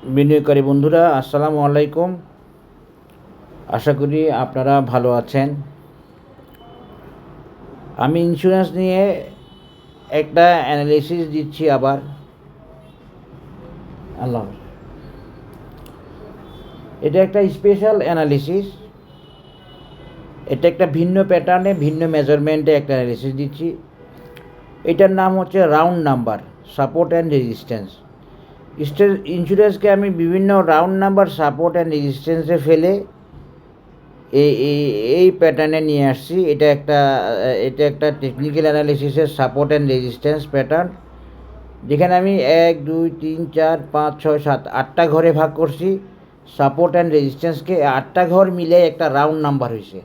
বিনিয়োগকারী বন্ধুরা, আসসালামু আলাইকুম। আশা করি আপনারা ভালো আছেন। আমি ইন্স্যুরেন্স নিয়ে একটা অ্যানালিসিস দিচ্ছি আবার। আল্লাহ, এটা একটা স্পেশাল অ্যানালিসিস। এটা একটা ভিন্ন প্যাটার্নে, ভিন্ন মেজারমেন্টে একটা অ্যানালিসিস দিচ্ছি। এটার নাম হচ্ছে round number, support and resistance. ইন্স্যুরেন্সকে আমি বিভিন্ন রাউন্ড নাম্বার, সাপোর্ট অ্যান্ড রেজিস্ট্যান্সে ফেলে এই এই এই প্যাটার্নে নিয়ে আসছি। এটা একটা টেকনিক্যাল অ্যানালিসিসের সাপোর্ট অ্যান্ড রেজিস্ট্যান্স প্যাটার্ন, যেখানে আমি 1 2 3 4 5 6 7 8টা ঘরে ভাগ করছি। সাপোর্ট অ্যান্ড রেজিস্ট্যান্সকে 8টা ঘর মিলে একটা রাউন্ড নাম্বার হয়েছে।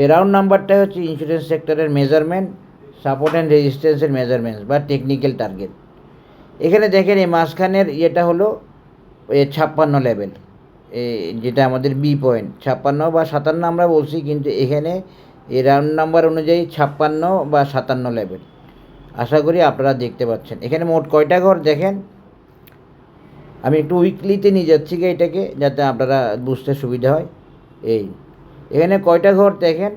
এই রাউন্ড নাম্বারটা হচ্ছে ইন্স্যুরেন্স সেক্টরের মেজারমেন্ট, সাপোর্ট অ্যান্ড রেজিস্ট্যান্সের মেজারমেন্টস বা টেকনিক্যাল টার্গেট। এখানে দেখেন এই মাঝখানের ইয়েটা হলো 56 লেভেল, যেটা আমাদের বি পয়েন্ট। 56 বা 57 আমরা বলছি, কিন্তু এখানে এই রাউন্ড নাম্বার অনুযায়ী 56 বা 57 লেভেল। আশা করি আপনারা দেখতে পাচ্ছেন। এখানে মোট কয়টা ঘর দেখেন। আমি একটু উইকলিতে নিয়ে যাচ্ছি এটাকে, যাতে আপনারা বুঝতে সুবিধা হয়। এখানে কয়টা ঘর দেখেন।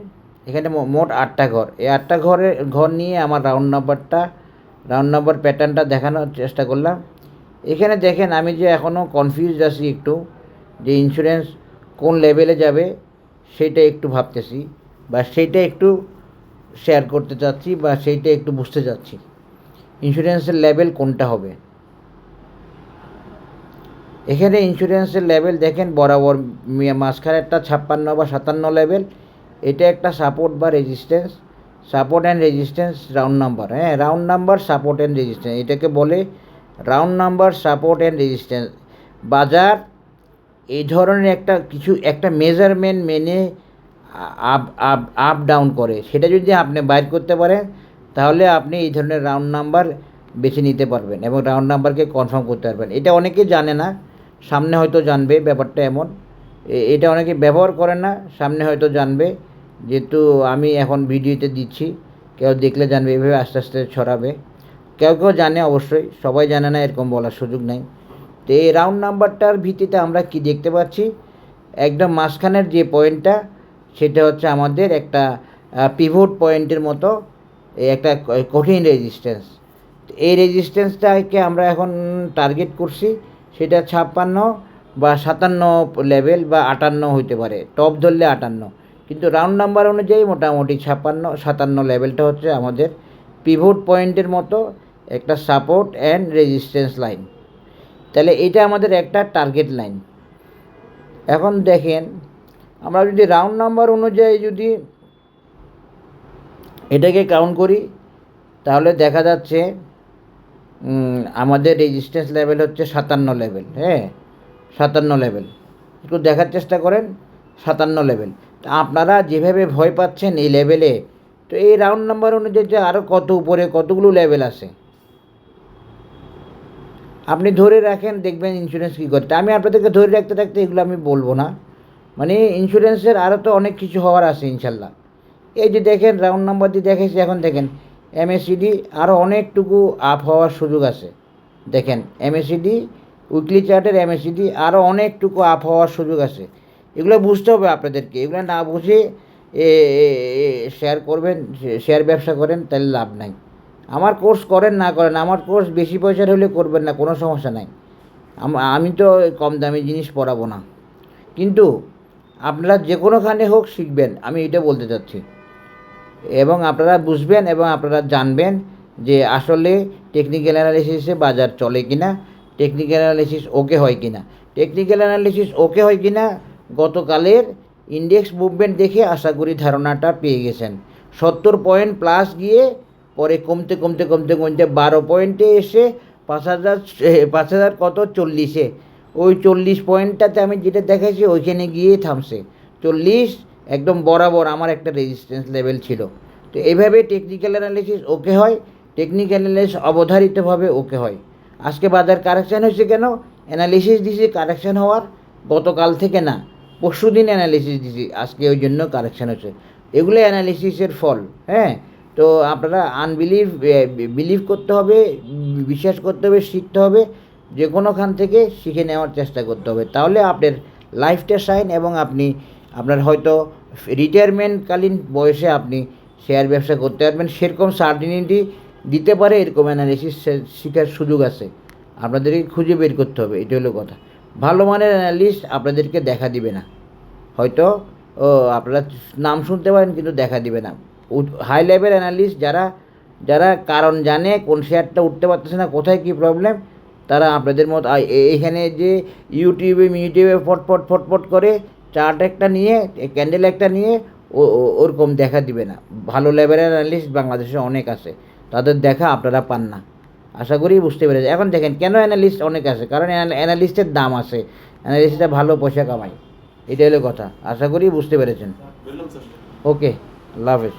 এখানে মোট 8টা ঘর। এই 8টা ঘর নিয়ে আমার রাউন্ড নাম্বার প্যাটার্নটা দেখানোর চেষ্টা করলাম। এখানে দেখেন আমি যে এখনও কনফিউজড আছি একটু, যে ইন্স্যুরেন্স কোন লেভেলে যাবে সেটা একটু ভাবতেছি, বা সেইটা একটু শেয়ার করতে চাচ্ছি, বা সেইটা একটু বুঝতে চাচ্ছি ইন্স্যুরেন্সের লেভেল কোনটা হবে। এখানে ইন্স্যুরেন্সের লেভেল দেখেন, বরাবর মাঝখানে একটা 56 বা 57 লেভেল। এটা একটা সাপোর্ট বা resistance, support and resistance round number. Round number, support and resistance, এটাকে বলে round number, support and resistance. বাজার এই ধরনের একটা মেজারমেন্ট মেনে আপ আপ আপ ডাউন করে। সেটা যদি আপনি বাইর করতে পারেন, তাহলে আপনি এই ধরনের রাউন্ড নাম্বার বেছে নিতে পারবেন এবং রাউন্ড নাম্বারকে কনফার্ম করতে পারবেন। এটা অনেকেই জানে না, সামনে হয়তো জানবে। ব্যাপারটা এমন, এটা অনেকে ব্যবহার করে না, সামনে হয়তো জানবে। যেহেতু আমি এখন ভিডিওতে দিচ্ছি, কেউ দেখলে জানবে, এভাবে আস্তে আস্তে ছড়াবে। কেউ কেউ জানে, অবশ্যই সবাই জানে না এরকম বলার সুযোগ নেই। তো এই রাউন্ড নাম্বারটার ভিত্তিতে আমরা কি দেখতে পাচ্ছি, একদম মাঝখানের যে পয়েন্টটা, সেটা হচ্ছে আমাদের একটা পিভট পয়েন্টের মতো, একটা কঠিন রেজিস্ট্যান্স। এই রেজিস্ট্যান্সটাকে আমরা এখন টার্গেট করছি। সেটা 56 বা 57 লেভেল, বা 58 হইতে পারে, টপ ধরলে 58। কিন্তু রাউন্ড নাম্বার অনুযায়ী মোটামুটি 56 57 লেভেলটা হচ্ছে আমাদের পিভট পয়েন্টের মতো একটা সাপোর্ট অ্যান্ড রেজিস্ট্যান্স লাইন। তাহলে এটা আমাদের একটা টার্গেট লাইন। এখন দেখেন, আমরা যদি রাউন্ড নাম্বার অনুযায়ী যদি এটাকে কাউন্ট করি, তাহলে দেখা যাচ্ছে আমাদের রেজিস্ট্যান্স লেভেল হচ্ছে 57 লেভেল। 57 লেভেল, একটু দেখার চেষ্টা করেন। 57 লেভেল। আপনারা যেভাবে ভয় পাচ্ছেন এই লেভেলে, তো এই রাউন্ড নাম্বার অনুযায়ী যে আরও কত উপরে কতগুলো লেভেল আছে, আপনি ধরে রাখেন, দেখবেন ইন্স্যুরেন্স কী করতে। আমি আপনাদেরকে ধরে রাখতে রাখতে এগুলো আমি বলবো না। মানে ইন্স্যুরেন্সের আরও তো অনেক কিছু হওয়ার আছে ইনশাল্লাহ। এই যে দেখেন রাউন্ড নাম্বার দিয়ে দেখেছি, এখন দেখেন এমএসিডি আরও অনেকটুকু আপ হওয়ার সুযোগ আছে। দেখেন এমএসিডি, উইকলি চার্টের এমএসিডি আরও অনেকটুকু আপ হওয়ার সুযোগ আছে। এগুলো বুঝতে হবে আপনাদেরকে। এগুলো না বুঝে শেয়ার করবেন, শেয়ার ব্যবসা করেন, তাহলে লাভ নাই। আমার কোর্স করেন না করেন, আমার কোর্স বেশি পয়সার হলে করবেন না, কোনো সমস্যা নাই। আমি তো কম দামি জিনিস পড়াবো না, কিন্তু আপনারা যে কোনোখানে হোক শিখবেন, আমি এটা বলতে চাচ্ছি। এবং আপনারা বুঝবেন এবং আপনারা জানবেন যে আসলে টেকনিক্যাল অ্যানালিসিসে বাজার চলে কি না, টেকনিক্যাল অ্যানালিসিস ওকে হয় কি না। টেকনিক্যাল অ্যানালিসিস ওকে হয় কি না, গতকালের ইন্ডেক্স মুভমেন্ট দেখে আশা করি ধারণাটা পেয়ে গেছেন। 70 পয়েন্ট প্লাস গিয়ে পরে কমতে কমতে কমতে কমতে 12 পয়েন্টে এসে 5000 কত 40-এ, ওই 40 পয়েন্টটাতে আমি যেটা দেখাইছি ওইখানে গিয়ে থামছে। 40 একদম বরাবর আমার একটা রেজিস্ট্যান্স লেভেল ছিল। তো এইভাবে টেকনিক্যাল অ্যানালিসিস ওকে হয়, টেকনিক্যাল অ্যানালিসিস অবধারিতভাবে ওকে হয়। আজকে বাজার কারেকশান হয়েছে কেন, অ্যানালিসিস দিছি কারেকশান হওয়ার, গতকাল থেকে না, পরশু দিন অ্যানালিসিস দিছি, আজকে ওই জন্য কারেকশান হচ্ছে। এগুলো অ্যানালিসিসের ফল। তো আপনারা বিলিভ করতে হবে, বিশ্বাস করতে হবে, শিখতে হবে, যে কোনোখান থেকে শিখে নেওয়ার চেষ্টা করতে হবে, তাহলে আপনার লাইফটা শাইন এবং আপনি আপনার হয়তো রিটায়ারমেন্টকালীন বয়সে আপনি শেয়ার ব্যবসা করতে পারবেন। সেরকম সার্টিনিটি দিতে পারে, এরকম অ্যানালিসিস শেখার সুযোগ আছে, আপনাদেরকে খুঁজে বের করতে হবে। এটা হলো কথা। ভালো মানের অ্যানালিস্ট আপনাদেরকে দেখা দিবে না, হয়তো আপনারা নাম শুনতে পারেন কিন্তু দেখা দিবে না। হাই লেভেল অ্যানালিস্ট যারা যারা কারণ জানে কোন শেয়ারটা উঠতে পারতেছে না, কোথায় কী প্রবলেম, তারা আপনাদের মতো এখানে যে ইউটিউবে ফটফট করে চার্ট একটা নিয়ে ক্যান্ডেল একটা নিয়ে ওরকম দেখা দিবে না। ভালো লেভেলের অ্যানালিস্ট বাংলাদেশে অনেক আছে, তাদের দেখা আপনারা পান না। আশা করি বুঝতে পেরেছে। এখন দেখেন কেন অ্যানালিস্ট অনেক আছে, কারণ অ্যানালিস্টের দাম আছে, অ্যানালিস্টরা ভালো পয়সা কামায়, এটা হলো কথা। আশা করি বুঝতে পেরেছেন। ওকে, আল্লাহ হাফেজ।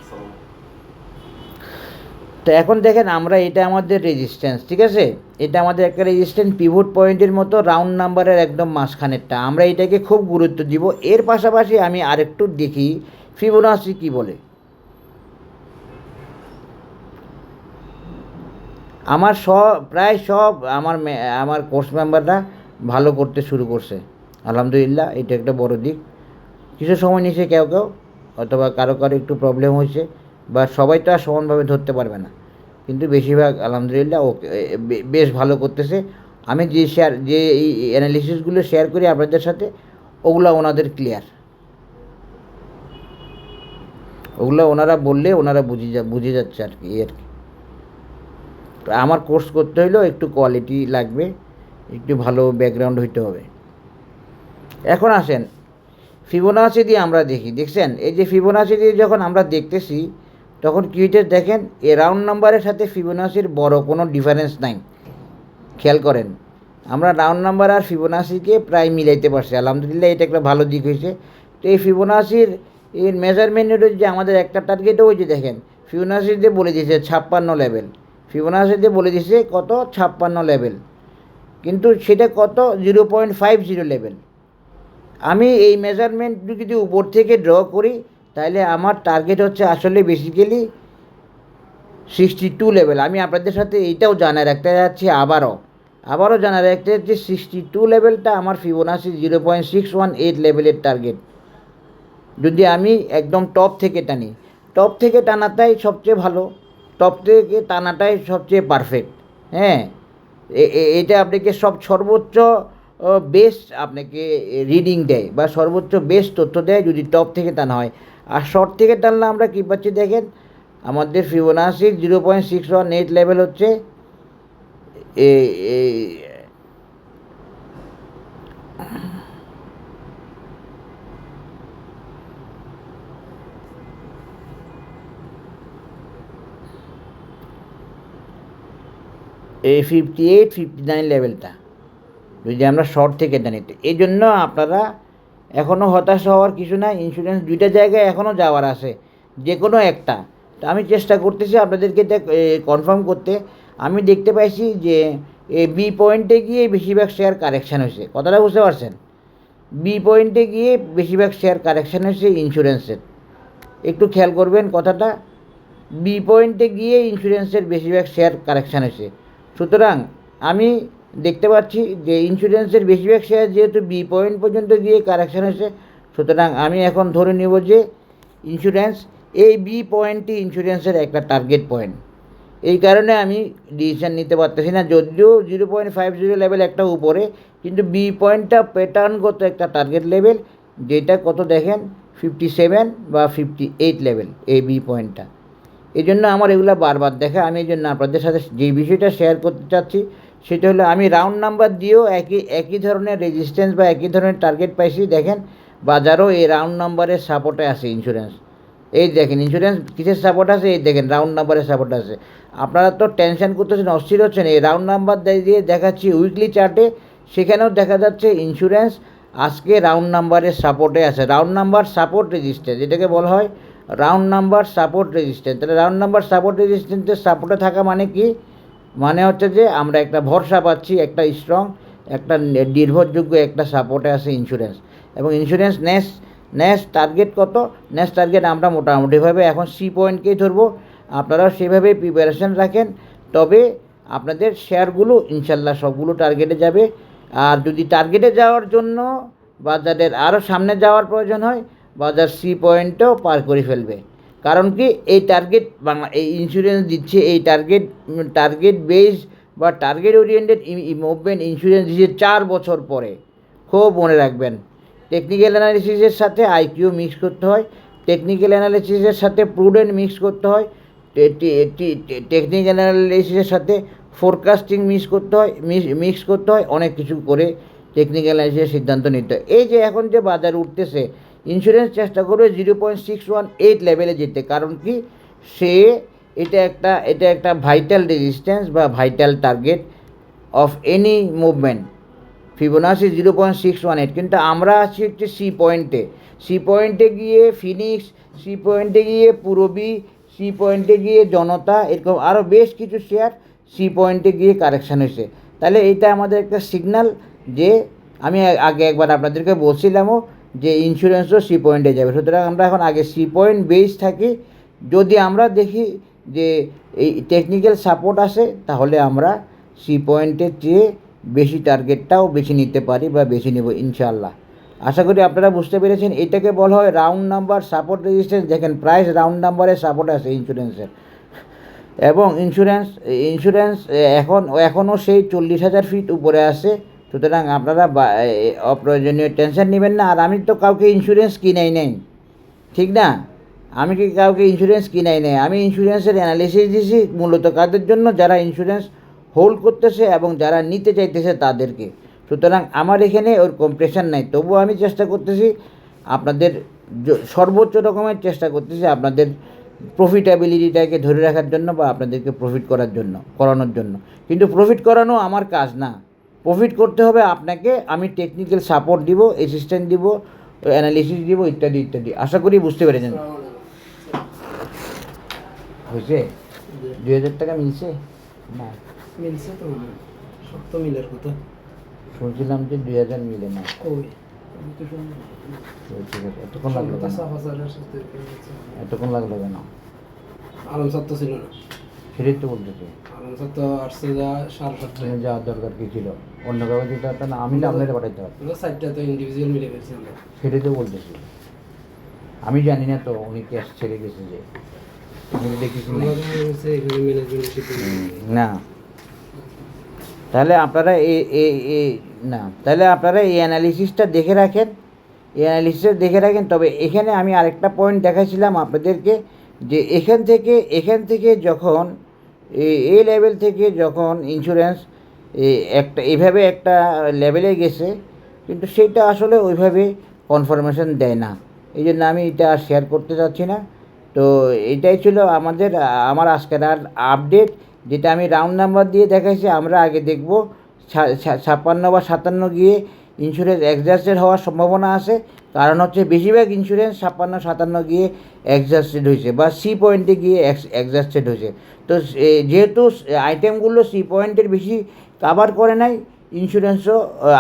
তো এখন দেখেন আমরা এটা আমাদের রেজিস্ট্যান্স, ঠিক আছে, এটা আমাদের একটা রেজিস্ট্যান্স পিভট পয়েন্টের মতো রাউন্ড নাম্বারের একদম মাঝখানেরটা, আমরা এটাকে খুব গুরুত্ব দিব। এর পাশাপাশি আমি আরেকটু দেখি ফিবোনাচি কী বলে। আমার প্রায় সব আমার কোর্স মেম্বাররা ভালো করতে শুরু করছে, আলহামদুলিল্লাহ। এটা একটা বড় দিক। কিছু সময় নিয়েছে কেউ অথবা কারো একটু প্রবলেম হয়েছে, বা সবাই তো আর সমানভাবে ধরতে পারবে না, কিন্তু বেশিরভাগ আলহামদুলিল্লাহ ওকে বেশ ভালো করতেছে। আমি যে এই অ্যানালিসিসগুলো শেয়ার করি আপনাদের সাথে, ওগুলো ওনাদের ক্লিয়ার, ওগুলো ওনারা বললে ওনারা বুঝে যাচ্ছে আর কি। আমার কোর্স করতে হলেও একটু কোয়ালিটি লাগবে, একটু ভালো ব্যাকগ্রাউন্ড হইতে হবে। এখন আসেন ফিবোনাচি দিয়ে আমরা দেখছেন এই যে ফিবোনাচি দিয়ে যখন আমরা দেখতেছি, তখন কী হইতে দেখেন, এ রাউন্ড নাম্বারের সাথে ফিবোনাচির বড় কোনো ডিফারেন্স নাই। খেয়াল করেন, আমরা রাউন্ড নাম্বার আর ফিবোনাচিকে প্রায় মিলাইতে পারছি, আলহামদুলিল্লাহ। এটা একটা ভালো দিক হয়েছে। তো এই ফিবোনাচির এর মেজারমেন্টের যে আমাদের একটা টার্গেটও ওই যে দেখেন ফিবোনাচি দিয়ে বলে দিয়েছে 56 লেভেল, ফিবোনাচি দিয়ে বলে দিয়েছে কত 56 লেভেল, কিন্তু সেটা কত 0.50 লেভেল। আমি এই মেজারমেন্ট যদি উপর থেকে ড্র করি, তাহলে আমার টার্গেট হচ্ছে আসলে বেসিক্যালি 62 লেভেল। আমি আপনাদের সাথে এইটাও জানার রাখতে যাচ্ছি, আবারও জানার রাখতে যাচ্ছি 62 লেভেলটা আমার ফিবোনাচি 0.618 লেভেলের টার্গেট। যদি আমি একদম টপ থেকে টানি, টপ থেকে টানাটাই সবচেয়ে ভালো, টপ থেকে টানাটাই সবচেয়ে পারফেক্ট। হ্যাঁ, এটা আপনাকে সর্বোচ্চ বেস্ট আপনাকে রিডিং দেয়, বা সর্বোচ্চ বেস্ট তথ্য দেয় যদি টপ থেকে টানা হয়। আর শর্ট থেকে টানলে আমরা কী পাচ্ছি দেখেন, আমাদের ফিবোনাচি 0.618 লেভেল হচ্ছে এই 58-59 লেভেলটা যদি আমরা শর্ট থেকে টানি। এই জন্য আপনারা এখনও হতাশ হওয়ার কিছু না। ইন্স্যুরেন্স দুইটা জায়গায় এখনও যাওয়ার আছে, যে কোনো একটা। তো আমি চেষ্টা করতেছি আপনাদেরকে এটা কনফার্ম করতে। আমি দেখতে পাইছি যে বি পয়েন্টে গিয়ে বেশিরভাগ শেয়ার কারেকশান হয়েছে, কথাটা বুঝতে পারছেন? বি পয়েন্টে গিয়ে বেশিরভাগ শেয়ার কারেকশান হয়েছে ইন্স্যুরেন্সের, একটু খেয়াল করবেন কথাটা। বি পয়েন্টে গিয়ে ইন্স্যুরেন্সের বেশিরভাগ শেয়ার কারেকশান হয়েছে। সুতরাং আমি দেখতে পাচ্ছি যে ইন্স্যুরেন্সের বেশিরভাগ শেয়ার যেহেতু বি পয়েন্ট পর্যন্ত গিয়ে কারেকশান হয়েছে, সুতরাং আমি এখন ধরে নেব যে ইন্স্যুরেন্স এই বি পয়েন্টটি ইন্স্যুরেন্সের একটা টার্গেট পয়েন্ট। এই কারণে আমি ডিসিশান নিতে পারতেছি না, যদিও 0.50 লেভেল একটা উপরে, কিন্তু বি পয়েন্টটা প্যাটার্নগত একটা টার্গেট লেভেল, যেটা কত দেখেন 57 বা 58 লেভেল এই বি পয়েন্টটা। এই জন্য আমার এগুলো বারবার দেখা। আমি এই জন্য আপনাদের সাথে যে বিষয়টা শেয়ার করতে চাচ্ছি সেটা হলো, আমি রাউন্ড নাম্বার দিয়েও একই ধরনের রেজিস্ট্যান্স বা একই ধরনের টার্গেট পাইছি। দেখেন বাজারও এই রাউন্ড নাম্বারের সাপোর্টে আছে ইন্স্যুরেন্স। এই দেখেন ইন্স্যুরেন্স কিসের সাপোর্ট আছে, এই দেখেন রাউন্ড নাম্বারের সাপোর্ট আছে। আপনারা তো টেনশন করতেছেন, অস্থির হচ্ছেন, এই রাউন্ড নাম্বার দিয়ে দেখাচ্ছি উইকলি চার্টে, সেখানেও দেখা যাচ্ছে ইন্স্যুরেন্স আজকে রাউন্ড নাম্বারের সাপোর্টে আছে। রাউন্ড নাম্বার সাপোর্ট রেজিস্ট্যান্স, এটাকে বলা হয় রাউন্ড নাম্বার সাপোর্ট রেজিস্ট্যান্স। তাহলে রাউন্ড নাম্বার সাপোর্ট রেজিস্ট্যান্সের সাপোর্টে থাকা মানে কি, মানে হচ্ছে যে আমরা একটা ভরসা পাচ্ছি, একটা স্ট্রং, একটা নির্ভরযোগ্য একটা সাপোর্টে আছে ইন্স্যুরেন্স। এবং ইন্স্যুরেন্স নেক্সট টার্গেট কত, নেক্সট টার্গেট আমরা মোটামুটিভাবে এখন সি পয়েন্টকেই ধরবো। আপনারাও সেভাবে প্রিপারেশান রাখেন, তবে আপনাদের শেয়ারগুলো ইনশাল্লাহ সবগুলো টার্গেটে যাবে। আর যদি টার্গেটে যাওয়ার জন্য বাজারের আরও সামনে যাওয়ার প্রয়োজন হয়, বাজার সি পয়েন্টও পার করে ফেলবে। কারণ কি, এই টার্গেট বাংলা এই ইন্স্যুরেন্স দিচ্ছে, এই টার্গেট বেস বা টার্গেট ওরিয়েন্টেড মুভমেন্ট ইন্স্যুরেন্স দিচ্ছে 4 বছর পরে। খুব মনে রাখবেন, টেকনিক্যাল অ্যানালিসিসের সাথে আইকিউ মিক্স করতে হয়, টেকনিক্যাল অ্যানালিসিসের সাথে প্রুডেন্ট মিক্স করতে হয়, টেকনিক্যাল অ্যানালিসিসের সাথে ফোরকাস্টিং মিক্স করতে হয়, অনেক কিছু করে টেকনিক্যাল অ্যানালিসিসের সিদ্ধান্ত নিতে হয়। এই যে এখন যে বাজার উঠতেছে, ইন্স্যুরেন্স চেষ্টা করবে 0.618 লেভেলে যেতে। কারণ কি, এটা একটা ভাইটাল রেজিস্ট্যান্স বা vital target of any movement. Fibonacci 0.618, কিন্তু আমরা আছি হচ্ছে সি পয়েন্টে গিয়ে ফিনিক্স, সি পয়েন্টে গিয়ে পূরবী, সি পয়েন্টে গিয়ে জনতা, এরকম আরও বেশ কিছু শেয়ার সি পয়েন্টে গিয়ে কারেকশান হয়েছে। তাহলে এটা আমাদের একটা সিগন্যাল যে আমি আগে একবার আপনাদেরকে বলছিলামও যে ইন্স্যুরেন্সও সি পয়েন্টে যাবে। সুতরাং আমরা এখন আগে সি পয়েন্ট বেস থাকি। যদি আমরা দেখি যে এই টেকনিক্যাল সাপোর্ট আসে, তাহলে আমরা সি পয়েন্টের চেয়ে বেশি টার্গেটটাও বেছে নিতে পারি বা বেছে নেব ইনশাআল্লাহ। আশা করি আপনারা বুঝতে পেরেছেন। এটাকে বলা হয় রাউন্ড নাম্বার সাপোর্ট রেজিস্ট্যান্স। দেখেন প্রাইস রাউন্ড নাম্বারে সাপোর্ট আছে ইন্স্যুরেন্সের, এবং ইন্স্যুরেন্স এখনও সেই 40,000 ফিট উপরে আছে। সুতরাং আপনারা অপ্রয়োজনীয় টেনশন নেবেন না। আর আমি তো কাউকে ইন্স্যুরেন্স কিনাই নেই, ঠিক না? আমি কি কাউকে ইন্স্যুরেন্স কিনাই নেই? আমি ইন্স্যুরেন্সের অ্যানালিসিস দিয়েছি মূলত কাদের জন্য, যারা ইন্স্যুরেন্স হোল্ড করতেছে এবং যারা নিতে চাইতেছে তাদেরকে। সুতরাং আমার এখানে ওর কম্প্রেশন নাই। তবুও আমি চেষ্টা করতেছি আপনাদের সর্বোচ্চ রকমের চেষ্টা করতেছি আপনাদের প্রফিটেবিলিটিটাকে ধরে রাখার জন্য বা আপনাদেরকে করানোর জন্য। কিন্তু প্রফিট করানো আমার কাজ না, প্রফিট করতে হবে আপনাকে। আমি টেকনিক্যাল সাপোর্ট দিব, অ্যাসিস্ট্যান্ট দিব, অ্যানালিসিস দিব, ইত্যাদি ইত্যাদি। আশা করি বুঝতে পেরেছেন। হয়েছে 2,000 টাকা মিলছে না? মিলছে তো, সত্য মিলের কথা শুনছিলাম যে 2,000 মিলে না। ঠিক আছে, এতক্ষণ লাগলো কেন? কেন? আলম সত্য ছিল না, সেটাই তো বলতেছি। আলম সত্য আসছে যা 7:30 যাওয়ার দরকার কি ছিল? অন্য কাউকে দিতে পারতাম না, আমি আপনাদের পাঠাইতে পারতাম। সাইডটা তো ইন্ডিভিজুয়াল মিলে গেছি আমরা। সেটাই তো বলতেছি। আমি জানি না তো উনি ক্যাশ ছেড়ে গেছে, যে আমি দেখেছি না। তাহলে আপনারা এই অ্যানালিসিসটা দেখে রাখেন, তবে এখানে আমি আরেকটা পয়েন্ট দেখাইছিলাম আপনাদেরকে, যে এখান থেকে যখন এই লেভেল থেকে যখন ইন্স্যুরেন্স এইভাবে একটা লেভেলে গেছে, কিন্তু সেইটা আসলে ওইভাবে কনফার্মেশন দেয় না। এই জন্য আমি এটা শেয়ার করতে চাচ্ছি না। তো এটাই ছিল আমার আজকের আপডেট, যেটা আমি রাউন্ড নাম্বার দিয়ে দেখাইছি। আমরা আগে দেখব 56 বা 57 গিয়ে ইন্স্যুরেন্স এক্সজাস্টেড হওয়ার সম্ভাবনা আছে। কারণ হচ্ছে বেশিরভাগ ইন্স্যুরেন্স 56-57 গিয়ে এক্সজাস্টেড হয়েছে বা সি পয়েন্টে গিয়ে এক্সজাস্টেড হয়েছে। তো যেহেতু আইটেমগুলো সি পয়েন্টের বেশি কাভার করে নাই, ইন্স্যুরেন্সও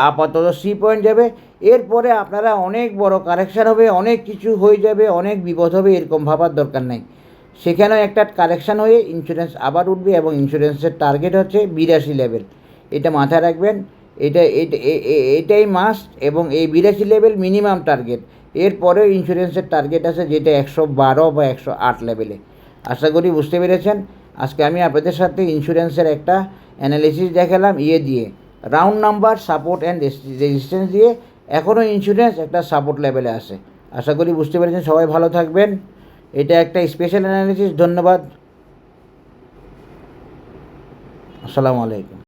আপাতত সি পয়েন্ট যাবে। এরপরে আপনারা অনেক বড় কারেকশান হবে, অনেক কিছু হয়ে যাবে, অনেক বিপদ হবে, এরকম ভাবার দরকার নাই। সেখানেও একটা কারেকশান হয়ে ইন্স্যুরেন্স আবার উঠবে, এবং ইন্স্যুরেন্সের টার্গেট হচ্ছে 82 লেভেল। এটা মাথায় রাখবেন, এটাই মাস্ট। এবং এই 82 লেভেল মিনিমাম টার্গেট। এরপরেও ইন্স্যুরেন্সের টার্গেট আছে যেটা 112 বা 108 লেভেলে। আশা করি বুঝতে পেরেছেন। আজকে আমি আপনাদের সাথে ইন্স্যুরেন্সের একটা অ্যানালিসিস দেখালাম দিয়ে, round number, support and resistance দিয়ে। এখনও ইন্স্যুরেন্স একটা সাপোর্ট লেভেলে আছে। আশা করি বুঝতে পেরেছেন। সবাই ভালো থাকবেন। এটা একটা স্পেশাল অ্যানালিসিস। ধন্যবাদ। আসসালামু আলাইকুম।